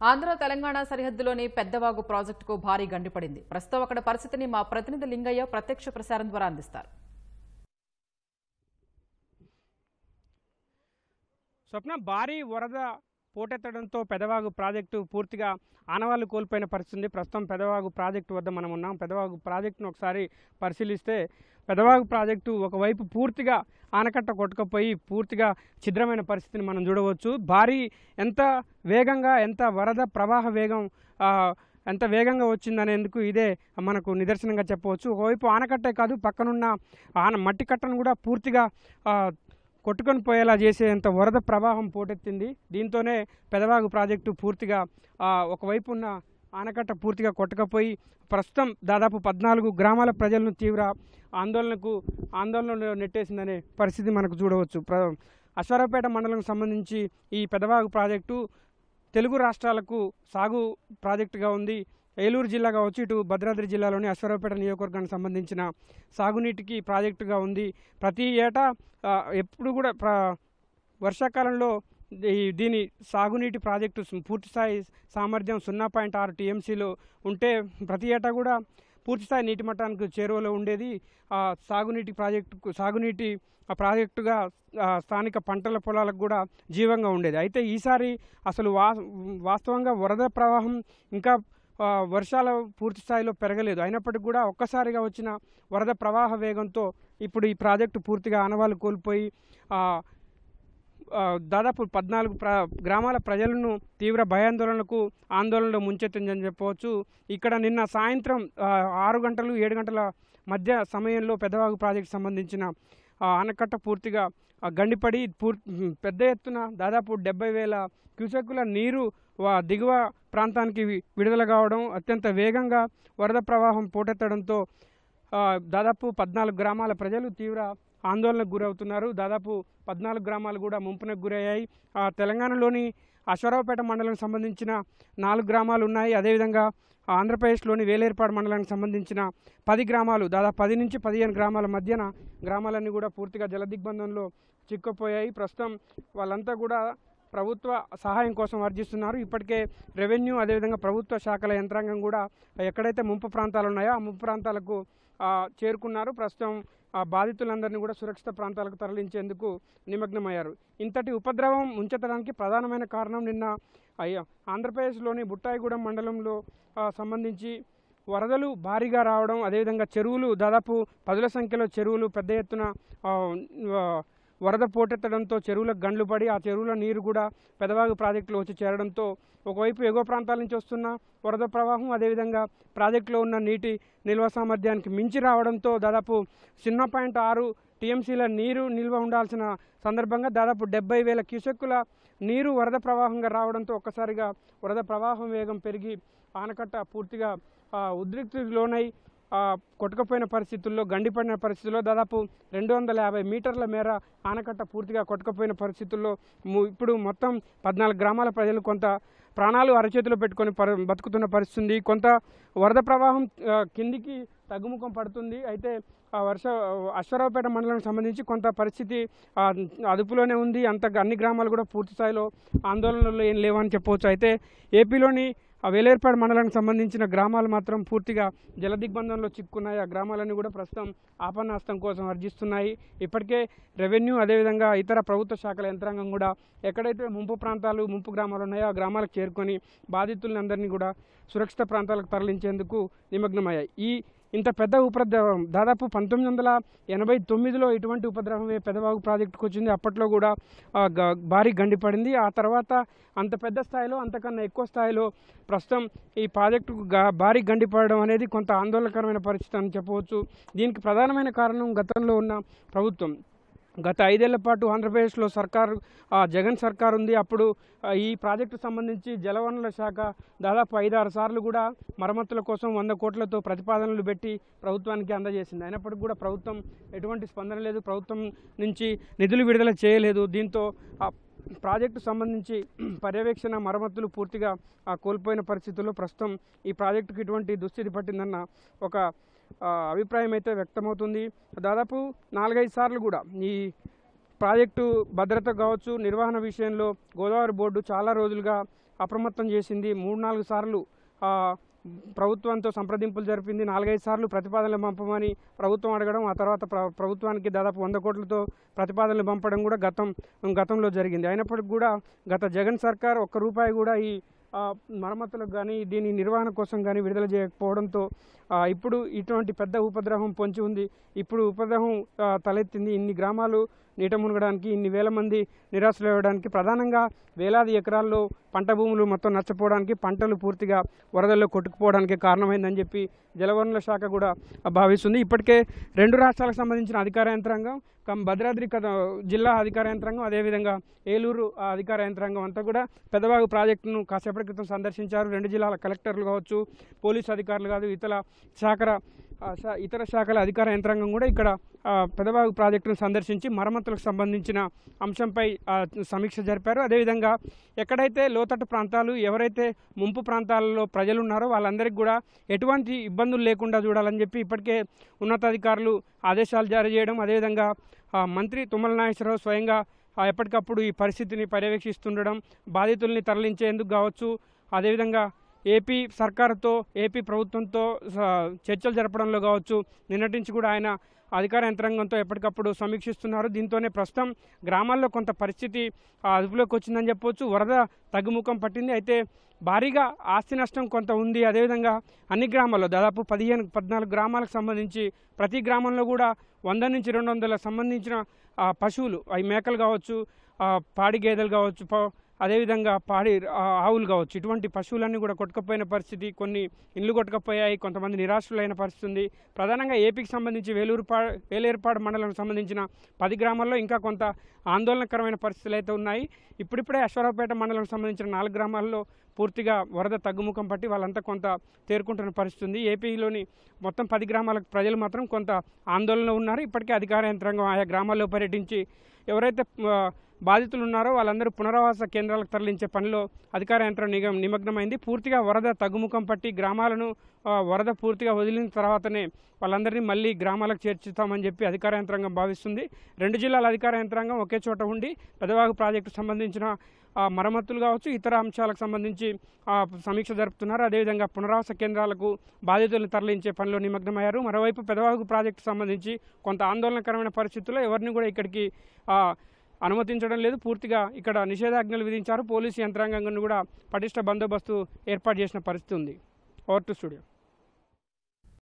ఆంధ్ర తెలంగాణ సరిహద్దులోని పెద్దవాగు ప్రాజెక్టుకు భారీ గండిపడింది. ప్రస్తుతం అక్కడ పరిస్థితిని మా ప్రతినిధి లింగయ్య ప్రత్యక్ష ప్రసారం ద్వారా అందిస్తారు. స్వప్న, భారీ వరద పోటెత్తడంతో పెదవాగు ప్రాజెక్టు పూర్తిగా ఆనవాళ్లు కోల్పోయిన పరిస్థితి. ప్రస్తుతం పెదవాగు ప్రాజెక్టు వద్ద మనం ఉన్నాం. పెదవాగు ప్రాజెక్టును ఒకసారి పరిశీలిస్తే పెదవాగు ప్రాజెక్టు ఒకవైపు పూర్తిగా ఆనకట్ట కొట్టుకుపోయి పూర్తిగా ఛిద్రమైన పరిస్థితిని మనం చూడవచ్చు. ఎంత వేగంగా వరద ప్రవాహ వేగం ఎంత వేగంగా వచ్చిందనేందుకు ఇదే మనకు నిదర్శనంగా చెప్పవచ్చు. ఒకవైపు ఆనకట్టే కాదు, పక్కనున్న మట్టి కట్టను కూడా పూర్తిగా కొట్టుకొని పోయేలా చేసేంత వరద ప్రవాహం పోటెత్తింది. దీంతోనే పెదవాగు ప్రాజెక్టు పూర్తిగా ఒకవైపు ఉన్న ఆనకట్ట పూర్తిగా కొట్టుకపోయి ప్రస్తుతం దాదాపు 14 గ్రామాల ప్రజలను తీవ్ర ఆందోళనలో నెట్టేసిందనే పరిస్థితి మనకు చూడవచ్చు. అశ్వారావుపేట మండలం సంబంధించి ఈ పెదవాగు ప్రాజెక్టు తెలుగు రాష్ట్రాలకు సాగు ప్రాజెక్టుగా ఉంది. ఏలూరు జిల్లా కావచ్చు, ఇటు భద్రాద్రి జిల్లాలోని అశ్వారావుపేట నియోజకవర్గానికి సంబంధించిన సాగునీటికి ప్రాజెక్టుగా ఉంది. ప్రతి ఏటా ఎప్పుడు కూడా వర్షాకాలంలో దీని సాగునీటి ప్రాజెక్టు పూర్తిస్థాయి సామర్థ్యం 0.6 టీఎంసీలో ఉంటే ప్రతి ఏటా కూడా పూర్తిస్థాయి నీటి మట్టానికి చేరువలో ఉండేది. సాగునీటి ప్రాజెక్టుగా స్థానిక పంటల పొలాలకు కూడా జీవంగా ఉండేది. అయితే ఈసారి అసలు వాస్తవంగా వరద ప్రవాహం ఇంకా వర్షాల పూర్తి స్థాయిలో పెరగలేదు. అయినప్పటికీ కూడా ఒక్కసారిగా వచ్చిన వరద ప్రవాహ వేగంతో ఇప్పుడు ఈ ప్రాజెక్టు పూర్తిగా ఆనవాళ్లు కోల్పోయి దాదాపు 14 గ్రామాల ప్రజలను తీవ్ర ఆందోళనలో ముంచెత్తిందని చెప్పవచ్చు. ఇక్కడ నిన్న సాయంత్రం 6 గంటలు 7 గంటల మధ్య సమయంలో పెదవాగు ప్రాజెక్టు సంబంధించిన ఆనకట్ట పూర్తిగా గండిపడి పెద్ద ఎత్తున దాదాపు 70,000 క్యూసెక్కుల నీరు దిగువ ప్రాంతానికి విడుదల కావడం, అత్యంత వేగంగా వరద ప్రవాహం పోటెత్తడంతో దాదాపు 14 గ్రామాల ప్రజలు తీవ్ర ఆందోళనకు గురవుతున్నారు. దాదాపు 14 గ్రామాలు కూడా ముంపునకు గురయ్యాయి. తెలంగాణలోని అశ్వారావుపేట మండలానికి సంబంధించిన 4 గ్రామాలు ఉన్నాయి. అదేవిధంగా ఆంధ్రప్రదేశ్లోని వేలేర్పాడు మండలానికి సంబంధించిన 10 గ్రామాలు, దాదాపు 10 నుంచి 15 గ్రామాల మధ్యన గ్రామాలన్నీ కూడా పూర్తిగా జలదిగ్బంధంలో చిక్కుపోయాయి. ప్రస్తుతం వాళ్ళంతా కూడా ప్రభుత్వ సహాయం కోసం అర్జిస్తున్నారు. ఇప్పటికే రెవెన్యూ అదేవిధంగా ప్రభుత్వ శాఖల యంత్రాంగం కూడా ఎక్కడైతే ముంపు ప్రాంతాలు ఉన్నాయో ఆ ముంపు ప్రాంతాలకు చేరుకున్నారు. ప్రస్తుతం బాధితులందరినీ కూడా సురక్షిత ప్రాంతాలకు తరలించేందుకు నిమగ్నమయ్యారు. ఇంతటి ఉపద్రవం ముంచెత్తడానికి ప్రధానమైన కారణం నిన్న ఆంధ్రప్రదేశ్లోని బుట్టాయిగూడెం మండలంలో సంబంధించి వరదలు భారీగా రావడం, అదేవిధంగా చెరువులు దాదాపు 10ల సంఖ్యలో చెరువులు పెద్ద ఎత్తున వరద పోటెత్తడంతో చెరువులకు గండ్లు పడి ఆ చెరువుల నీరు కూడా పెదవాగు ప్రాజెక్టులో వచ్చి చేరడంతో ఒకవైపు ఎగువ ప్రాంతాల నుంచి వస్తున్న వరద ప్రవాహం, అదేవిధంగా ప్రాజెక్టులో ఉన్న నీటి నిల్వ సామర్థ్యానికి మించి రావడంతో దాదాపు 0.6 టీఎంసీల నీరు నిల్వ ఉండాల్సిన సందర్భంగా దాదాపు 70,000 క్యూసెక్కుల నీరు వరద ప్రవాహంగా రావడంతో ఒక్కసారిగా వరద ప్రవాహం వేగం పెరిగి ఆనకట్ట పూర్తిగా ఉద్రిక్తికి లోనై కొట్టుకుపోయిన పరిస్థితుల్లో, గండిపడిన పరిస్థితుల్లో దాదాపు 250 మీటర్ల మేర ఆనకట్ట పూర్తిగా కొట్టుకుపోయిన పరిస్థితుల్లో ఇప్పుడు మొత్తం 14 గ్రామాల ప్రజలు కొంత ప్రాణాలు అరచేతిలో పెట్టుకొని బతుకుతున్న పరిస్థితి. కొంత వరద ప్రవాహం కిందికి తగ్గుముఖం పడుతుంది. అయితే అశ్వారావుపేట మండలానికి సంబంధించి కొంత పరిస్థితి అదుపులోనే ఉంది. అన్ని గ్రామాలు కూడా పూర్తి స్థాయిలో ఆందోళనలో ఏం లేవని చెప్పవచ్చు. అయితే ఏపీలోని వేలేర్పాడు మండలానికి సంబంధించిన గ్రామాలు మాత్రం పూర్తిగా జలదిగ్బంధంలో చిక్కున్నాయి. ఆ గ్రామాలన్నీ కూడా ప్రస్తుతం ఆపన్నాస్తం కోసం అర్జిస్తున్నాయి. ఇప్పటికే రెవెన్యూ అదేవిధంగా ఇతర ప్రభుత్వ శాఖల యంత్రాంగం కూడా ఎక్కడైతే ముంపు గ్రామాలు ఉన్నాయో ఆ గ్రామాలకు చేరుకొని బాధితులందరినీ కూడా సురక్షిత ప్రాంతాలకు తరలించేందుకు నిమగ్నమయ్యాయి. ఇంత పెద్ద ఉపద్రవం దాదాపు 1989లో ఇటువంటి ఉపద్రవమే పెదవాగు ప్రాజెక్టుకు వచ్చింది. అప్పట్లో కూడా భారీ గండిపడింది. ఆ తర్వాత అంత పెద్ద స్థాయిలో, అంతకన్నా ఎక్కువ స్థాయిలో ప్రస్తుతం ఈ ప్రాజెక్టుకు భారీ గండిపడడం అనేది కొంత ఆందోళనకరమైన పరిస్థితి అని చెప్పవచ్చు. దీనికి ప్రధానమైన కారణం గతంలో ఉన్న ప్రభుత్వం. గత 5 ఏళ్ల పాటు ఆంధ్రప్రదేశ్లో జగన్ సర్కార్ ఉంది. అప్పుడు ఈ ప్రాజెక్టు సంబంధించి జలవనరుల శాఖ దాదాపు 5-6 సార్లు కూడా మరమ్మతుల కోసం 100 కోట్లతో ప్రతిపాదనలు పెట్టి ప్రభుత్వానికి అందజేసింది. అయినప్పటికీ కూడా ప్రభుత్వం ఎటువంటి స్పందన లేదు, ప్రభుత్వం నుంచి నిధులు విడుదల చేయలేదు. దీంతో ప్రాజెక్టు సంబంధించి పర్యవేక్షణ మరమ్మతులు పూర్తిగా కోల్పోయిన పరిస్థితుల్లో ప్రస్తుతం ఈ ప్రాజెక్టుకు ఇటువంటి దుస్థితి పట్టిందన్న ఒక అభిప్రాయం అయితే వ్యక్తమవుతుంది. దాదాపు 4-5 సార్లు కూడా ఈ ప్రాజెక్టు భద్రత కావచ్చు, నిర్వహణ విషయంలో గోదావరి బోర్డు చాలా రోజులుగా అప్రమత్తం చేసింది. 3-4 సార్లు ప్రభుత్వంతో సంప్రదింపులు జరిపింది. 4-5 సార్లు ప్రతిపాదనలు పంపమని ప్రభుత్వం అడగడం, ఆ తర్వాత ప్రభుత్వానికి దాదాపు 100 కోట్లతో ప్రతిపాదనలు పంపడం కూడా గతంలో జరిగింది. అయినప్పటికీ కూడా గత జగన్ సర్కార్ ఒక్క రూపాయి కూడా ఈ మరమ్మతులకు కానీ దీని నిర్వహణ కోసం కానీ విడుదల చేయకపోవడంతో ఇప్పుడు ఇటువంటి పెద్ద ఉపద్రవం పొంచి ఉంది. ఇప్పుడు ఉపద్రవం తలెత్తింది. ఇన్ని గ్రామాలు నీట మునగడానికి, ఇన్ని వేల మంది నిరాశ్రయడానికి, ప్రధానంగా వేలాది ఎకరాల్లో పంట భూములు మొత్తం నష్టపోవడానికి, పంటలు పూర్తిగా వరదల్లో కొట్టుకుపోవడానికి కారణమైందని చెప్పి జలవనరుల శాఖ కూడా భావిస్తుంది. ఇప్పటికే 2 రాష్ట్రాలకు సంబంధించిన అధికార యంత్రాంగం, భద్రాద్రి జిల్లా అధికార యంత్రాంగం, అదేవిధంగా ఏలూరు అధికార యంత్రాంగం అంతా కూడా పెదవాగు ప్రాజెక్టును కాసేపటి క్రితం సందర్శించారు. 2 జిల్లాల కలెక్టర్లు కావచ్చు, పోలీసు అధికారులు కాదు, ఇతర శాఖల అధికార యంత్రాంగం కూడా ఇక్కడ పెదవాగు ప్రాజెక్టును సందర్శించి మరమ్మతులకు సంబంధించిన అంశంపై సమీక్ష జరిపారు. అదేవిధంగా ఎక్కడైతే లోతట్టు ప్రాంతాలు, ఎవరైతే ముంపు ప్రాంతాలలో ప్రజలు ఉన్నారో వాళ్ళందరికీ కూడా ఎటువంటి ఇబ్బందులు లేకుండా చూడాలని చెప్పి ఇప్పటికే ఉన్నతాధికారులు ఆదేశాలు జారీ చేయడం, అదేవిధంగా మంత్రి తుమ్మల నాగేశ్వరరావు స్వయంగా ఎప్పటికప్పుడు ఈ పరిస్థితిని పర్యవేక్షిస్తుండడం, బాధితుల్ని తరలించేందుకు కావచ్చు, అదేవిధంగా ఏపీ సర్కారుతో, ఏపీ ప్రభుత్వంతో చర్చలు జరపడంలో కావచ్చు, నిన్నటి నుంచి కూడా ఆయన అధికార యంత్రాంగంతో ఎప్పటికప్పుడు సమీక్షిస్తున్నారు. దీంతోనే ప్రస్తుతం గ్రామాల్లో కొంత పరిస్థితి అదుపులోకి వచ్చిందని చెప్పవచ్చు. వరద తగ్గుముఖం పట్టింది. అయితే భారీగా ఆస్తి నష్టం కొంత ఉంది. అదేవిధంగా అన్ని గ్రామాల్లో దాదాపు 15-14 గ్రామాలకు సంబంధించి ప్రతి గ్రామంలో కూడా 100 నుంచి 200 సంబంధించిన పశువులు, అవి మేకలు కావచ్చు, పాడి గేదెలు కావచ్చు, అదేవిధంగా పాడి ఆవులు కావచ్చు, ఇటువంటి పశువులన్నీ కూడా కొట్టుకుపోయిన పరిస్థితి. కొన్ని ఇండ్లు కొట్టుకుపోయాయి, కొంతమంది నిరాశ్రులైన పరిస్థితి ఉంది. ప్రధానంగా ఏపీకి సంబంధించి వేలేరుపాడు మండలానికి సంబంధించిన 10 గ్రామాల్లో ఇంకా కొంత ఆందోళనకరమైన పరిస్థితులు అయితే ఉన్నాయి. ఇప్పుడిప్పుడే అశ్వరావుపేట మండలానికి సంబంధించిన 4 గ్రామాల్లో పూర్తిగా వరద తగ్గుముఖం పట్టి వాళ్ళంతా కొంత తేరుకుంటున్న పరిస్థితి ఉంది. ఏపీలోని మొత్తం 10 గ్రామాల ప్రజలు మాత్రం కొంత ఆందోళనలో ఉన్నారు. ఇప్పటికే అధికార యంత్రాంగం ఆయా గ్రామాల్లో పర్యటించి ఎవరైతే బాధితులు ఉన్నారో వాళ్ళందరూ పునరావాస కేంద్రాలకు తరలించే పనిలో అధికార యంత్రం నిమగ్నమైంది. పూర్తిగా వరద తగ్గుముఖం పట్టి గ్రామాలను వరద పూర్తిగా వదిలిన తర్వాతనే వాళ్ళందరినీ మళ్ళీ గ్రామాలకు చేర్చుతామని చెప్పి అధికార యంత్రాంగం భావిస్తుంది. 2 జిల్లాల అధికార యంత్రాంగం ఒకే చోట ఉండి పెదవాగు ప్రాజెక్టుకు సంబంధించిన మరమ్మతులు కావచ్చు, ఇతర అంశాలకు సంబంధించి సమీక్ష జరుపుతున్నారు. అదేవిధంగా పునరావాస కేంద్రాలకు బాధితులను తరలించే పనిలో నిమగ్నమయ్యారు. మరోవైపు పెదవాగు ప్రాజెక్టుకు సంబంధించి కొంత ఆందోళనకరమైన పరిస్థితుల్లో ఎవరిని కూడా ఇక్కడికి అనుమతించడం లేదు. పూర్తిగా ఇక్కడ నిషేధాజ్ఞలు విధించారు. పోలీసు యంత్రాంగాన్ని కూడా పటిష్ట బందోబస్తు ఏర్పాటు చేసిన పరిస్థితి ఉంది. Over to studio.